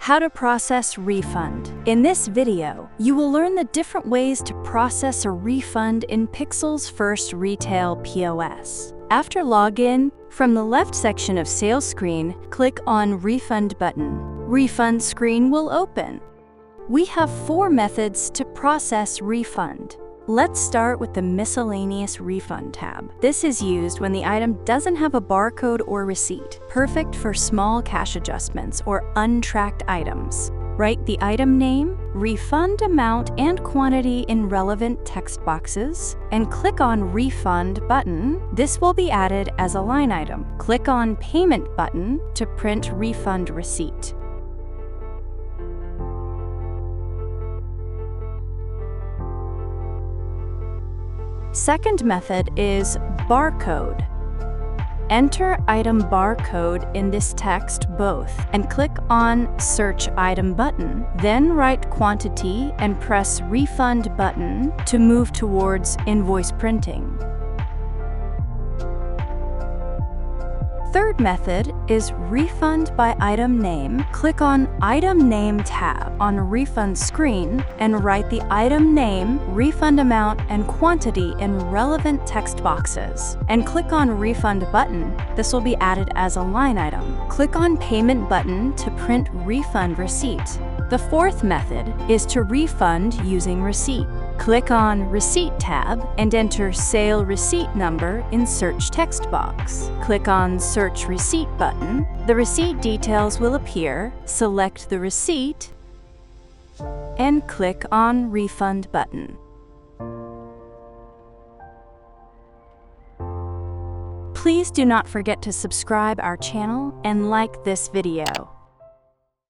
How to process refund. In this video, you will learn the different ways to process a refund in Pixels Retail POS. After login, from the left section of Sales screen, click on Refund button. Refund screen will open. We have 4 methods to process refund. Let's start with the Miscellaneous Refund tab. This is used when the item doesn't have a barcode or receipt, perfect for small cash adjustments or untracked items. Write the item name, refund amount and quantity in relevant text boxes, and click on Refund button. This will be added as a line item. Click on Payment button to print refund receipt. Second method is barcode. Enter item barcode in this text both and click on Search Item button. Then write quantity and press Refund button to move towards invoice printing. Third method is refund by item name. Click on Item Name tab on Refund screen and write the item name, refund amount, and quantity in relevant text boxes. And click on Refund button. This will be added as a line item. Click on Payment button to print refund receipt. The fourth method is to refund using receipt. Click on Receipt tab and enter Sale Receipt Number in Search text box. Click on Search Receipt button. The receipt details will appear. Select the receipt and click on Refund button. Please do not forget to subscribe our channel and like this video.